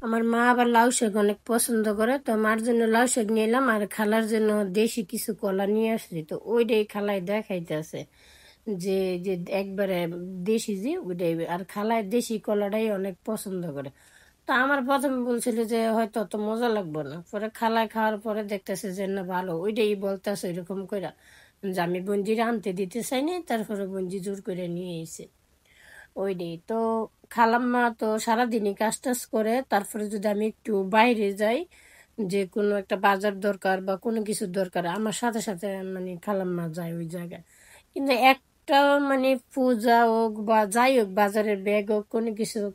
আমার মা আবার লাউ শাক অনেক পছন্দ করে, তো মার জন্য লাউ শাক নিয়ে এলাম, আর খালার জন্য দেশি কিছু কলা নিয়ে আসছি। তো ওইটাই খালাই দেখাইতেছে যে যে একবারে দেশি, যে ওইটাই। আর খালায় দেশি কলাটাই অনেক পছন্দ করে। তো আমার প্রথমে বলছিল যে হয়তো অত মজা লাগবে না, পরে খালায় খাওয়ার পরে দেখতেছে যে না ভালো, ওইটাই বলতেছে এরকম করে যে আমি বঞ্জিরে আনতে দিতে চাইনি, তারপরে বঞ্জি জোর করে নিয়ে এসে ওইটাই। তো খালাম্মা তো সারাদিনই কাজ টাজ করে, তারপরে যদি আমি একটু বাইরে যাই, যে কোনো একটা বাজার দরকার বা কোনো কিছুর দরকার, আমার সাথে সাথে মানে খালাম্মা যায় ওই জায়গায়। কিন্তু একটা মানে পূজা হোক বা যাই হোক, বাজারের ব্যাগ হোক কোনো কিছু হোক,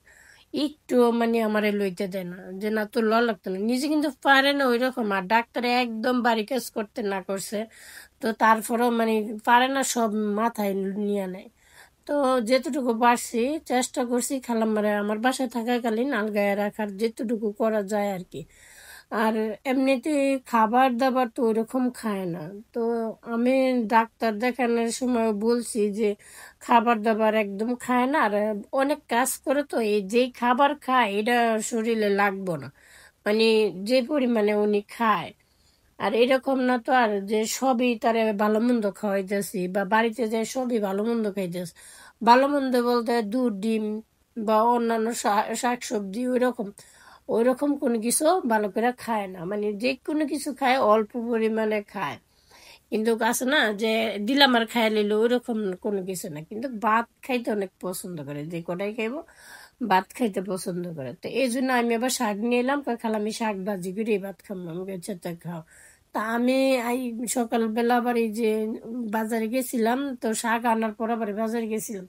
একটু মানে আমারে লইতে দেয় না, যে না তোর ল লাগতো না, নিজে কিন্তু পারে না ওই রকম। আর ডাক্তারে একদম বাড়ি কাজ করতে না করছে, তো তারপরেও মানে পারে না, সব মাথায় নিয়ে নেয়। তো যেতটুকু পারছি চেষ্টা করছি খালাম্মারে আমার বাসায় থাকাকালীন আলগায় রাখার, যেতটুকু করা যায় আর কি। আর এমনিতে খাবার দাবার তো ওইরকম খায় না। তো আমি ডাক্তার দেখানোর সময় বলছি যে খাবার দাবার একদম খায় না, আর অনেক কাজ করে, তো এই যেই খাবার খায় এটা শরীরে লাগবো না, মানে যে পরিমাণে উনি খায়। আর এরকম না তো আর যে সবই তারে ভালো মন্দ খাওয়াইতেছি, বা বাড়িতে যে সবই ভালো মন্দ খাইতেছি। ভালো মন্দ বলতে দুধ ডিম বা অন্যান্য শাক সবজি ওইরকম কোনো কিছু ভালো করে খায় না, মানে যে কোনো কিছু খায় অল্প পরিমাণে খায়। কিন্তু আছে না যে দিলাম আর খাই নিল, ওইরকম কোনো কিছু না। কিন্তু ভাত খাইতে অনেক পছন্দ করে, যে কটাই খাইবো ভাত খাইতে পছন্দ করে। তো এই জন্য আমি আবার শাক নিয়ে এলাম, খালা আমি শাক ভাজি করে ভাত খাবো, আমি বলছি তা খাও। তা আমি এই সকালবেলা আবার এই যে বাজারে গেছিলাম, তো শাক আনার পর আবার বাজারে গেছিলাম,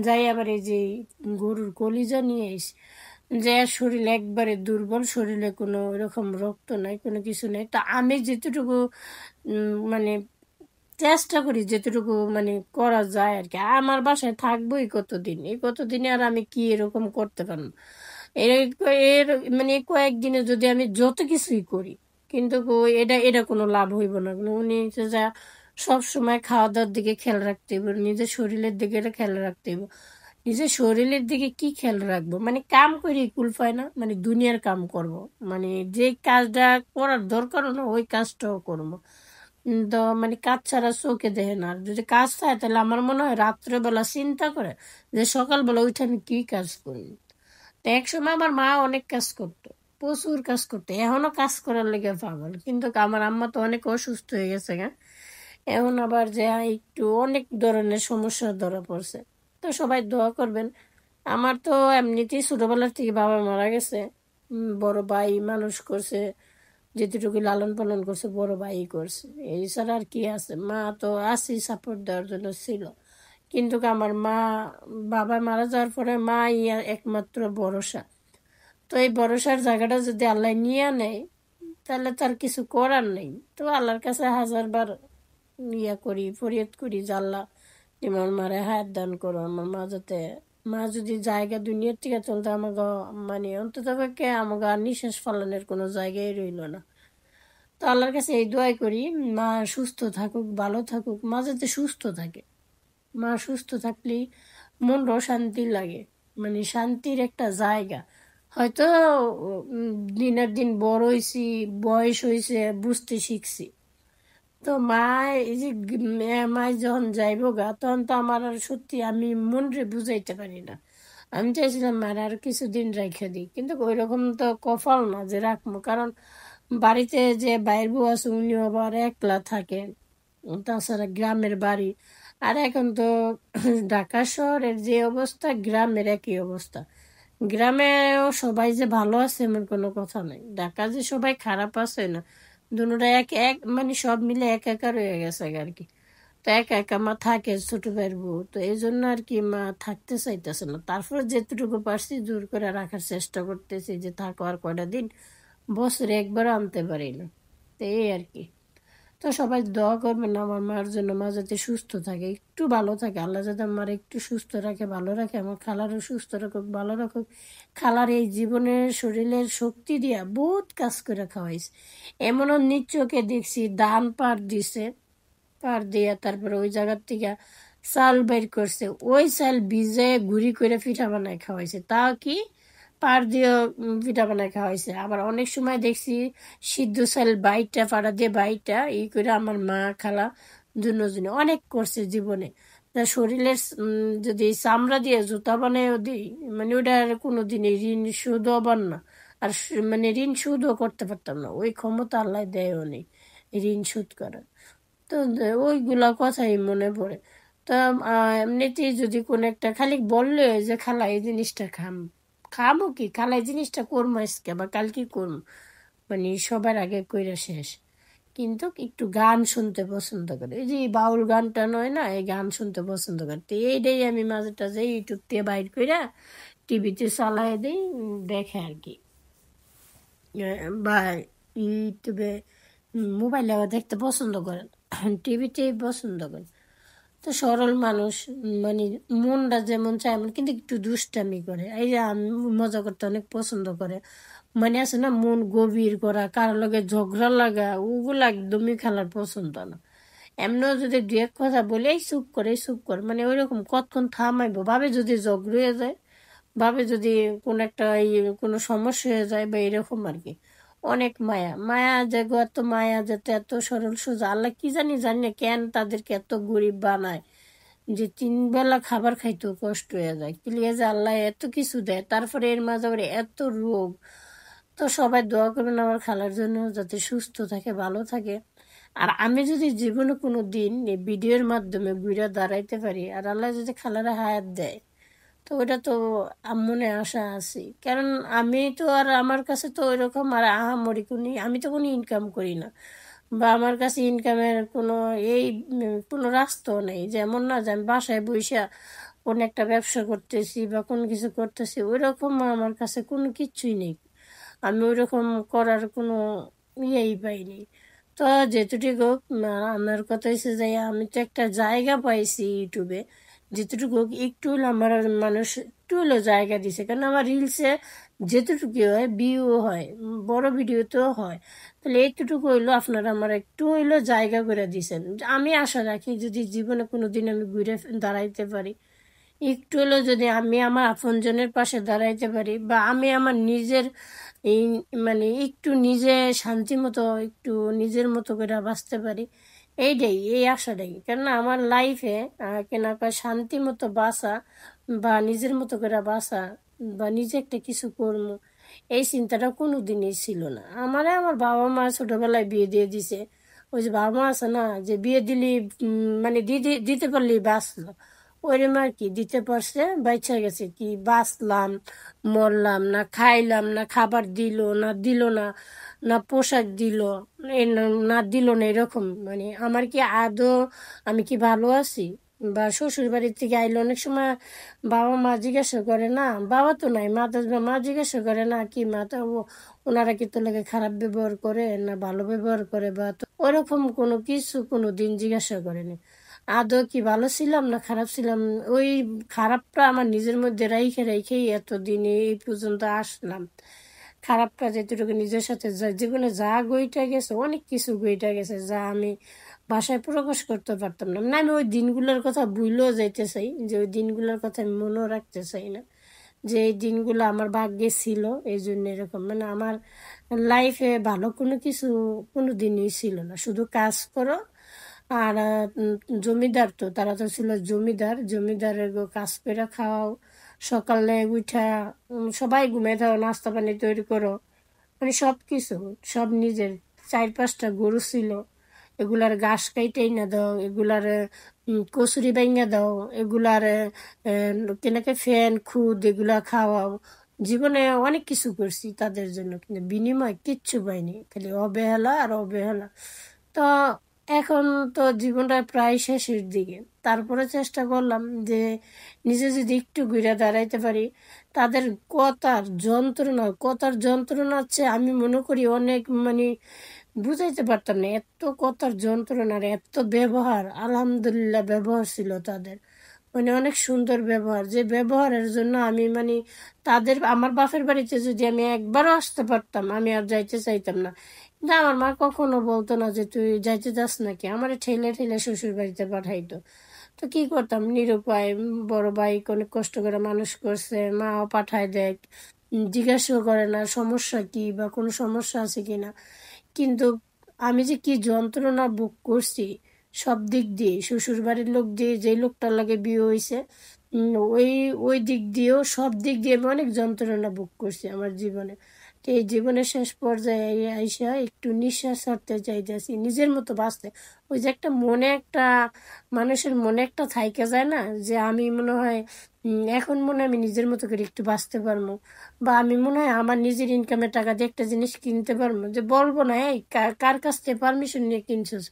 যাই আবার এই যে গরুর কলিজা নিয়ে এসে, যে শরীর একবারে দুর্বল, শরীরে কোনো এরকম রক্ত নাই, কোনো কিছু নেই। তো আমি যেতটুকু মানে চেষ্টা করি যেতটুকু মানে করা যায় আর কি। আমার বাসায় থাকবো এই কতদিন, এই কতদিনে আর আমি কি এরকম করতে পারবো? এর এর মানে এই কয়েকদিনে যদি আমি যত কিছুই করি, কিন্তু এটা এটা কোনো লাভ হইব না। উনি হচ্ছে যা সব সময় খাওয়া দাওয়ার দিকে খেয়াল রাখতে হইব, নিজের শরীরের দিকে এটা খেয়াল রাখতে হইব। নিজের শরীরের দিকে কি খেয়াল রাখবো, মানে কাম করি কুল পায় না, মানে দুনিয়ার কাম করব, মানে যে কাজটা করার দরকার না ওই কাজটাও করবো। তো মানে কাজ ছাড়া চোখে দেখে না। আর যদি কাজ থাকে তাহলে আমার মনে হয় রাত্রেবেলা চিন্তা করে যে সকালবেলা উঠে আমি কি কাজ করি। তো একসময় আমার মা অনেক কাজ করতো, প্রচুর কাজ করতো, এখনো কাজ করার লেগে পাগল। কিন্তু আমার আম্মা তো অনেক অসুস্থ হয়ে গেছে গা, এখন আবার যে একটু অনেক ধরনের সমস্যা ধরা পড়ছে। তো সবাই দোয়া করবেন। আমার তো এমনিতেই ছোটবেলার থেকে বাবা মারা গেছে, বড় ভাই মানুষ করছে, যেটুকু লালন পালন করছে বড় ভাই করছে, এই ছাড়া আর কি আছে। মা তো আছেই সাপোর্ট দেওয়ার জন্য ছিল, কিন্তু আমার মা, বাবা মারা যাওয়ার পরে মা একমাত্র ভরসা। তো এই ভরসার জায়গাটা যদি আল্লাহ নিয়ে নেয় তাহলে তার কিছু করার নেই। তো আল্লাহর কাছে হাজারবার করি, ফরিয়াদ করি যে আল্লাহ তুমি আমার মারে হায়াত দান করো, আমার মা যাতে, মা যদি জায়গা দুনিয়ার থেকে চলতে আমাকে, মানে অন্তত পক্ষে আমাকে আর নিঃশ্বাস ফলানোর কোনো জায়গায় রইল না। তো আল্লাহর কাছে এই দোয়াই করি, মা সুস্থ থাকুক, ভালো থাকুক, মা যাতে সুস্থ থাকে। মা সুস্থ থাকলেই মনও শান্তি লাগে, মানে শান্তির একটা জায়গা। হয়তো দিনের দিন বড় হয়েছি, বয়স হয়েছে, বুঝতে শিখছি। তো মা, এই যে মা যখন যাইব গা, তখন তো আমার আর সত্যি আমি মনরে বুঝাইতে পারি না। আমি চাইছিলাম মার আর কিছুদিন রেখে দিই, কিন্তু ওই রকম তো কপাল না যে রাখবো। কারণ বাড়িতে যে বাইর বউ আছে উনিও আবার একলা থাকে, তাছাড়া গ্রামের বাড়ি। আর এখন তো ঢাকা শহরের যে অবস্থা, গ্রামের একই অবস্থা। গ্রামেও সবাই যে ভালো আছে এমন কোনো কথা নেই, ঢাকা যে সবাই খারাপ আছে না, দুটোটা এক এক মানে সব মিলে একাকার হয়ে গেছে আর কি। তো একা একা মা থাকে, ছোট ভাইয়ের বউ, তো এই জন্য আর কি মা থাকতে চাইতেছে না। তারপর যেটুকু পারছি জোর করে রাখার চেষ্টা করতেছি, যে থাকো আর কয়টা দিন, বছরে একবার আনতে পারি না। তো এই আর কি। তো সবাই দোয়া করবেন আমার মার জন্য, মা যাতে সুস্থ থাকে, একটু ভালো থাকে, আল্লাহ যাতে আমার একটু সুস্থ রাখে, ভালো রাখে, আমার খালারও সুস্থ রাখুক, ভালো রাখুক। খালার এই জীবনের শরীরের শক্তি দিয়া বহুত কাজ করে খাওয়াইছে, এমনও নিজ চোখে দেখছি ধান পাট দিছে, পাট দিয়া তারপরে ওই জায়গার থেকে চাল বের করছে, ওই চাল ভিজে গুঁড়ি করে পিঠা বানায় খাওয়াইছে। তাও কি পাড় দিয়ে পিঠা বানায় খাওয়া হয়েছে। আবার অনেক সময় দেখছি সিদ্ধ চাল বাইটা পাড়া দিয়ে বাইটা এই করে আমার মা খালা দুজনে অনেক করছে জীবনে। তা শরীরের যদি চামড়া দিয়ে জুতা বানায়ও দিই, মানে ওটার কোনো দিনই ঋণ শোধ হবার না। আর মানে ঋণ শোধও করতে পারতাম না, ওই ক্ষমতা আল্লাহ দেয়ও নেই ঋণ শোধ করার। তো ওইগুলা কথাই মনে পড়ে। তা এমনিতেই যদি কোনো একটা খালি বললে যে খালা এই জিনিসটা খামো কি, খালা এই জিনিসটা করবো আজকে বা কালকে করবো, মানে সবার আগে কইরা শেষ। কিন্তু একটু গান শুনতে পছন্দ করে, এই যে এই বাউল গানটা নয় না, এই গান শুনতে পছন্দ করে। তো এইটাই আমি মাঝে টাঝে ইউটিউব দিয়ে বাইর কইরা টিভিতে চালাই দিই, দেখে আর কি। বা ইউটিউবে মোবাইলে আবার দেখতে পছন্দ করেন, টিভিতেই পছন্দ করেন। তো সরল মানুষ, মানে মনটা যেমন চায় এমন, কিন্তু একটু দুষ্টামি করে, এই যে মজা করতে অনেক পছন্দ করে। মানে আছে না মন গভীর করা, কারোর লগে ঝগড়া লাগা, ওগুলো একদমই খেলার পছন্দ না। এমনিও যদি দু এক কথা বলে এই চুপ করে এই চুপ করে, মানে ওইরকম কতক্ষণ থামাইবো ভাবে, যদি ঝগড়া হয়ে যায় ভাবে, যদি কোনো একটা কোনো সমস্যা হয়ে যায় বা এরকম আর কি। অনেক মায়া মায়া যে এত মায়া, যাতে এত সরল সোজা, আল্লাহ কি জানি জানি না কেন তাদেরকে এত গরিব বানায়, যে 3 বেলা খাবার খাইতেও কষ্ট হয়ে যায়। ক্লিয়ার যে আল্লাহ এত কিছু দেয়, তারপরে এর মাঝে আবার এত রোগ। তো সবাই দোয়া করবেন আমার খালার জন্য, যাতে সুস্থ থাকে ভালো থাকে। আর আমি যদি জীবনে কোনো দিন এই ভিডিওর মাধ্যমে ঘুরে দাঁড়াইতে পারি, আর আল্লাহ যদি খালারা হায়াত দেয়, তো ওটা তো মনে আশা আছে। কারণ আমি তো আর আমার কাছে তো ওইরকম আর আহামরি কোনো, আমি তো কোনো ইনকাম করি না, বা আমার কাছে ইনকামের কোনো এই কোনো রাস্তাও নেই। যেমন না যে আমি বাসায় বসে কোনো একটা ব্যবসা করতেছি বা কোনো কিছু করতেছি, ওইরকম আমার কাছে কোনো কিছুই নেই। আমি ওইরকম করার কোনো ইয়েই পাইনি। তো যেটুকু আমার কথা হচ্ছে যে আমি তো একটা জায়গা পাইছি ইউটিউবে, যেটুকু একটু হলো আমার মানুষ একটু হলো জায়গা দিছে। কারণ আমার রিলসে যেতটুকু হয় ভিউ হয়, বড় ভিডিওতেও হয়, তাহলে এইটুকু হইলো আপনারা আমার একটু হইলো জায়গা করে দিছেন। আমি আশা রাখি যদি জীবনে কোনো দিন আমি ঘুরে দাঁড়াইতে পারি, একটু হলেও যদি আমি আমার আপনজনের পাশে দাঁড়াইতে পারি, বা আমি আমার নিজের এই মানে একটু নিজে শান্তি মতো একটু নিজের মতো করে বাঁচতে পারি, এইটাই এই আশাটাই। কেননা আমার লাইফে কেনা কয় শান্তি মতো বাঁচা বা নিজের মতো করে বাঁচা বা নিজে একটা কিছু করবো, এই চিন্তাটা কোনো দিনই ছিল না আমার। আমার বাবা মা ছোটবেলায় বিয়ে দিয়ে দিছে। ওই যে বাবা মা আছে না, যে বিয়ে দিলি মানে দিতে পারলি বাঁচলো, ওইরকম আর কি। দিতে পারছে বাইচা গেছে, কি বাঁচলাম মরলাম না, খাইলাম না, খাবার দিল না দিল না, না পোশাক দিল না দিল না, এরকম। মানে আমার কি আদৌ আমি কি ভালো আছি? বা শ্বশুর বাড়ির থেকে আইলে অনেক সময় বাবা মা জিজ্ঞাসা করে না, বাবা তো নাই মা তো, মা জিজ্ঞাসা করে না কি মা তো ওনারা কি তোর লাগে খারাপ ব্যবহার করে না ভালো ব্যবহার করে, বা তো ওরকম কোনো কিছু কোনো দিন জিজ্ঞাসা করেনি। আদৌ কি ভালো ছিলাম না খারাপ ছিলাম, ওই খারাপটা আমার নিজের মধ্যে রাইখে রেখেই এতদিন এই পর্যন্ত আসলাম। খারাপটা যেটুকু নিজের সাথে জীবনে যা গইটা গেছে, অনেক কিছু গইটা গেছে যা আমি ভাষায় প্রকাশ করতে পারতাম না। মানে আমি ওই দিনগুলোর কথা ভুলেও যাইতে চাই, যে ওই দিনগুলোর কথা আমি মনেও রাখতে চাই না, যে এই দিনগুলো আমার ভাগ্যে ছিল এই জন্য এরকম। মানে আমার লাইফে ভালো কোনো কিছু কোনো দিনই ছিল না, শুধু কাজ করো। আর জমিদার তো, তারা তো ছিল জমিদার, জমিদারের কাজ করে খাওয়াও, সকালে উঠা সবাই ঘুমে থাকো, নাস্তা পানি তৈরি করো, মানে সব কিছু সব নিজের। 4-5টা গরু ছিল, এগুলার ঘাস কাইটেই না দাও, এগুলার কচুরি বাইঙ্গা দাও, এগুলার কেনাকে ফ্যান খুদ এগুলা খাওয়াও। জীবনে অনেক কিছু করছি তাদের জন্য, কিন্তু বিনিময় কিচ্ছু পাইনি, খালি অবহেলা আর অবহেলা। তো এখন তো জীবনটা প্রায় শেষের দিকে, তারপরে চেষ্টা করলাম যে নিজে যদি একটু ঘুরে দাঁড়াইতে পারি। তাদের কথার যন্ত্রণা হচ্ছে, আমি মনে করি অনেক, মানে বুঝাইতে পারতাম না এত কথার যন্ত্রণার এত ব্যবহার। আলহামদুলিল্লাহ ব্যবহার ছিল তাদের, মানে অনেক সুন্দর ব্যবহার, যে ব্যবহারের জন্য আমি মানে তাদের, আমার বাপের বাড়িতে যদি আমি একবারও আসতে পারতাম আমি আর যাইতে চাইতাম না। কিন্তু আমার মা কখনো বলতো না যে তুই যাইতে যাস নাকি, আমার ঠেলে ঠেলে শ্বশুর বাড়িতে পাঠাইতো। তো কি করতাম, নিরুপায়। বড় ভাই অনেক কষ্ট করে মানুষ করছে, মাও পাঠায় দেয়, জিজ্ঞাসাও করে না সমস্যা কি বা কোনো সমস্যা আছে কি না। কিন্তু আমি যে কি যন্ত্রণা ভোগ করছি সব দিক দিয়ে, শ্বশুর বাড়ির লোক দিয়ে, যে লোকটার লাগে বিয়ে হয়েছে, ওই ওই দিক দিয়েও, সব দিক দিয়ে আমি অনেক যন্ত্রণা ভোগ করছি আমার জীবনে। তো এই জীবনের শেষ পর্যায়ে আইসা একটু নিঃশ্বাস ছাড়তে চাইতেছি, নিজের মতো বাঁচতে। ওই যে একটা মনে একটা, মানুষের মনে একটা থাইকা যায় না, যে আমি মনে হয় এখন মনে হয় আমি নিজের মতো করে একটু বাঁচতে পারবো, বা আমি মনে হয় আমার নিজের ইনকামের টাকা দিয়ে একটা জিনিস কিনতে পারবো, যে বলবো না এই কার কাছ থেকে পারমিশন নিয়ে কিনছিস,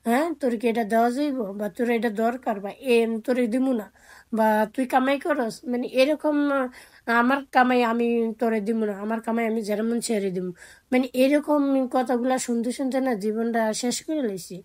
হ্যাঁ তোর কি এটা দেওয়া যাইব, বা তোর এটা দরকার, বা তোরে দিমু না, বা তুই কামাই করস, মানে এরকম আমার কামাই আমি তোরে দিব না, আমার কামাই আমি যেমন ছেড়ে দিব, মানে এরকম কথাগুলা শুনতে শুনতে না জীবনটা শেষ করে লাইছি।